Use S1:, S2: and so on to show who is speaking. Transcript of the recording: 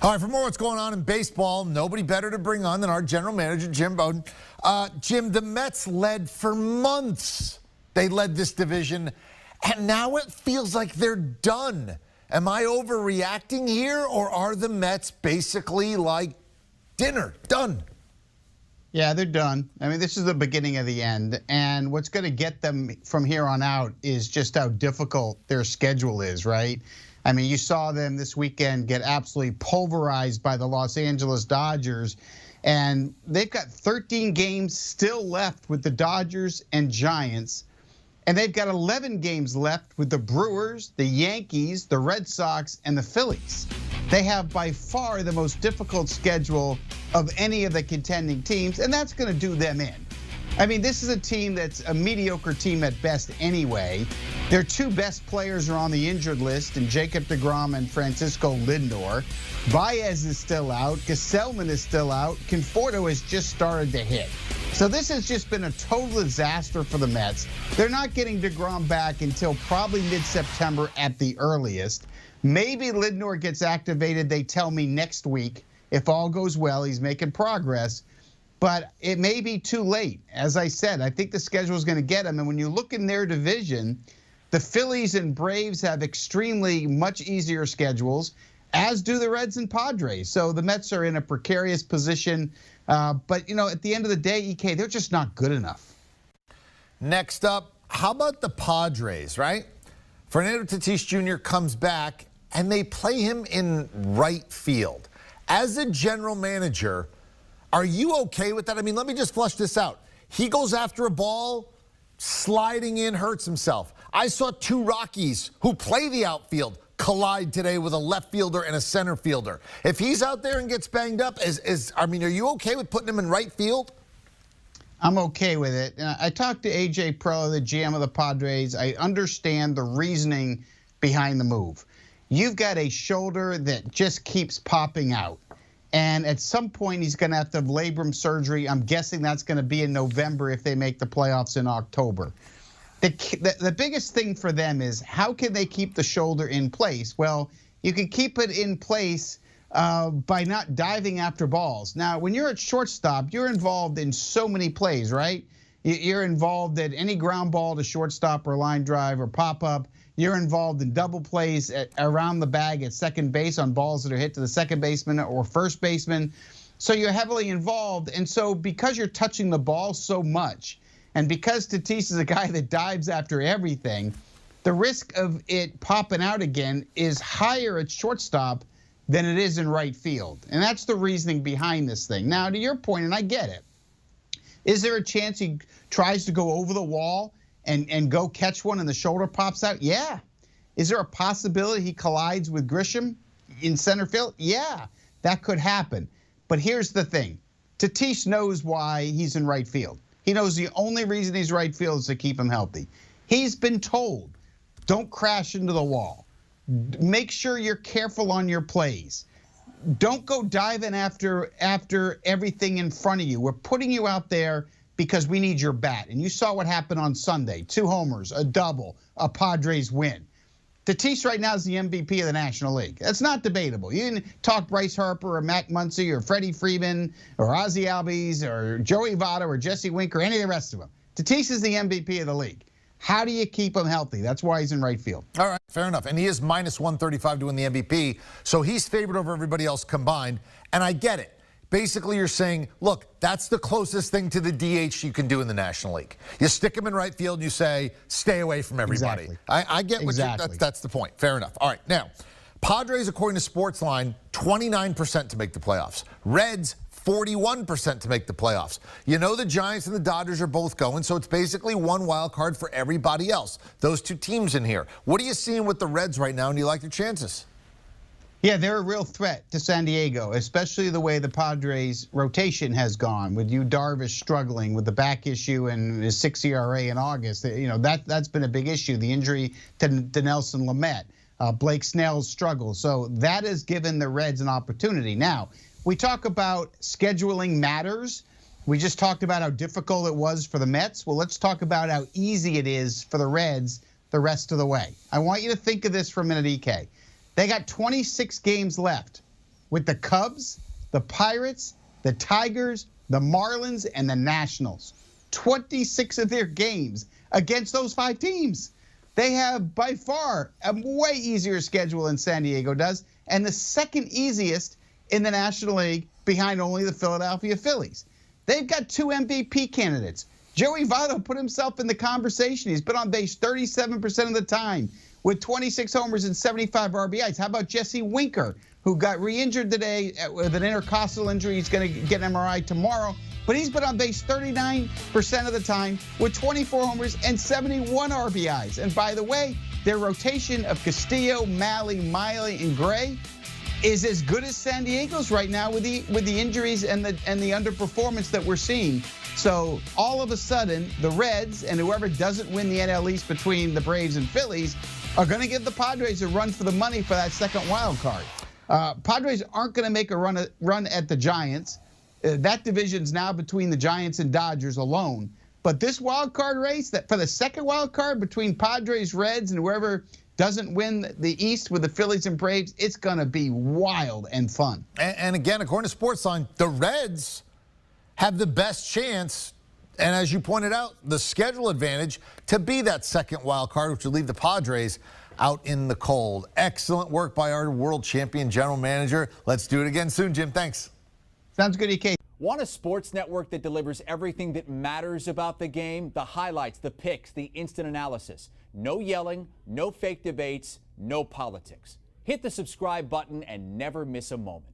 S1: All right, for more what's going on in baseball, nobody better to bring on than our general manager, Jim Bowden. Jim, the Mets led for months. They led this division, and now it feels like they're done. Am I overreacting here, or are the Mets basically like dinner, done?
S2: Yeah, they're done. I mean, this is the beginning of the end, and what's going to get them from here on out is just how difficult their schedule is, right? I mean, you saw them this weekend get absolutely pulverized by the Los Angeles Dodgers, and they've got 13 games still left with the Dodgers and Giants, and they've got 11 games left with the Brewers, the Yankees, the Red Sox, and the Phillies. They have by far the most difficult schedule of any of the contending teams, and that's going to do them in. I mean, this is a team that's a mediocre team at best anyway. Their two best players are on the injured list, and Jacob deGrom and Francisco Lindor. Baez is still out. Gesellman is still out. Conforto has just started to hit. So this has just been a total disaster for the Mets. They're not getting deGrom back until probably mid-September at the earliest. Maybe Lindor gets activated, they tell me, next week. If all goes well, he's making progress. But it may be too late. As I said, I think the schedule is going to get them. And when you look in their division, the Phillies and Braves have extremely much easier schedules, as do the Reds and Padres. So the Mets are in a precarious position. But, you know, at the end of the day, EK, they're just not good enough.
S1: Next up, how about the Padres, right? Fernando Tatis Jr. comes back, and they play him in right field. As a general manager, are you okay with that? I mean, let me just flush this out. He goes after a ball, sliding in, hurts himself. I saw two Rockies who play the outfield collide today with a left fielder and a center fielder. If he's out there and gets banged up, are you okay with putting him in right field?
S2: I'm okay with it. I talked to AJ Pro, the GM of the Padres. I understand the reasoning behind the move. You've got a shoulder that just keeps popping out. And at some point, he's going to have labrum surgery. I'm guessing that's going to be in November if they make the playoffs in October. The biggest thing for them is how can they keep the shoulder in place? Well, you can keep it in place by not diving after balls. Now, when you're at shortstop, you're involved in so many plays, right? You're involved at any ground ball to shortstop or line drive or pop-up. You're involved in double plays around the bag at second base on balls that are hit to the second baseman or first baseman. So you're heavily involved. And so because you're touching the ball so much, and because Tatis is a guy that dives after everything, the risk of it popping out again is higher at shortstop than it is in right field. And that's the reasoning behind this thing. Now, to your point, and I get it, is there a chance he tries to go over the wall and go catch one and the shoulder pops out? Yeah. Is there a possibility he collides with Grisham in center field? Yeah, that could happen. But here's the thing. Tatis knows why he's in right field. He knows the only reason he's right field is to keep him healthy. He's been told, don't crash into the wall. Make sure you're careful on your plays. Don't go diving after everything in front of you. We're putting you out there because we need your bat. And you saw what happened on Sunday. 2 homers, a double, a Padres win. Tatis right now is the MVP of the National League. That's not debatable. You can talk Bryce Harper or Matt Muncy or Freddie Freeman or Ozzie Albies or Joey Votto or Jesse Winker or any of the rest of them. Tatis is the MVP of the league. How do you keep him healthy? That's why he's in right field.
S1: All right, fair enough. And he is minus 135 to win the MVP. So he's favored over everybody else combined. And I get it. Basically, you're saying, look, that's the closest thing to the DH you can do in the National League. You stick him in right field and you say, stay away from everybody.
S2: Exactly.
S1: I get what that's the point. Fair enough. All right, now, Padres, according to Sportsline, 29% to make the playoffs. Reds, 41% to make the playoffs. You know the Giants and the Dodgers are both going, so it's basically one wild card for everybody else. Those two teams in here. What are you seeing with the Reds right now, and do you like their chances?
S2: Yeah, they're a real threat to San Diego, especially the way the Padres rotation has gone, with Yu Darvish struggling with the back issue and his 6 ERA in August. You know, that's been a big issue, the injury to Nelson Lamet, Blake Snell's struggle. So that has given the Reds an opportunity. Now, we talk about scheduling matters. We just talked about how difficult it was for the Mets. Well, let's talk about how easy it is for the Reds the rest of the way. I want you to think of this for a minute, EK. They got 26 games left. with the Cubs, the Pirates, the Tigers, the Marlins, and the Nationals. 26 of their games against those 5 teams. They have by far a way easier schedule than San Diego does, and the second easiest in the National League behind only the Philadelphia Phillies. They've got 2 MVP candidates. Joey Votto put himself in the conversation. He's been on base 37% of the time with 26 homers and 75 RBIs. How about Jesse Winker, who got re-injured today with an intercostal injury? He's going to get an MRI tomorrow. But he's been on base 39% of the time with 24 homers and 71 RBIs. And by the way, their rotation of Castillo, Malley, Miley, and Gray is as good as San Diego's right now with the injuries and the underperformance that we're seeing. So all of a sudden, the Reds and whoever doesn't win the NL East between the Braves and Phillies are going to give the Padres a run for the money for that second wild card. Padres aren't going to make a run at the Giants. That division's now between the Giants and Dodgers alone. But this wild card race, that for the second wild card between Padres, Reds, and whoever doesn't win the East with the Phillies and Braves, it's going to be wild and fun.
S1: And again, according to Sportsline, the Reds have the best chance, and as you pointed out, the schedule advantage to be that second wild card, which would leave the Padres out in the cold. Excellent work by our world champion general manager. Let's do it again soon, Jim. Thanks.
S2: Sounds good, EK.
S3: Want a sports network that delivers everything that matters about the game? The highlights, the picks, the instant analysis. No yelling, no fake debates, no politics. Hit the subscribe button and never miss a moment.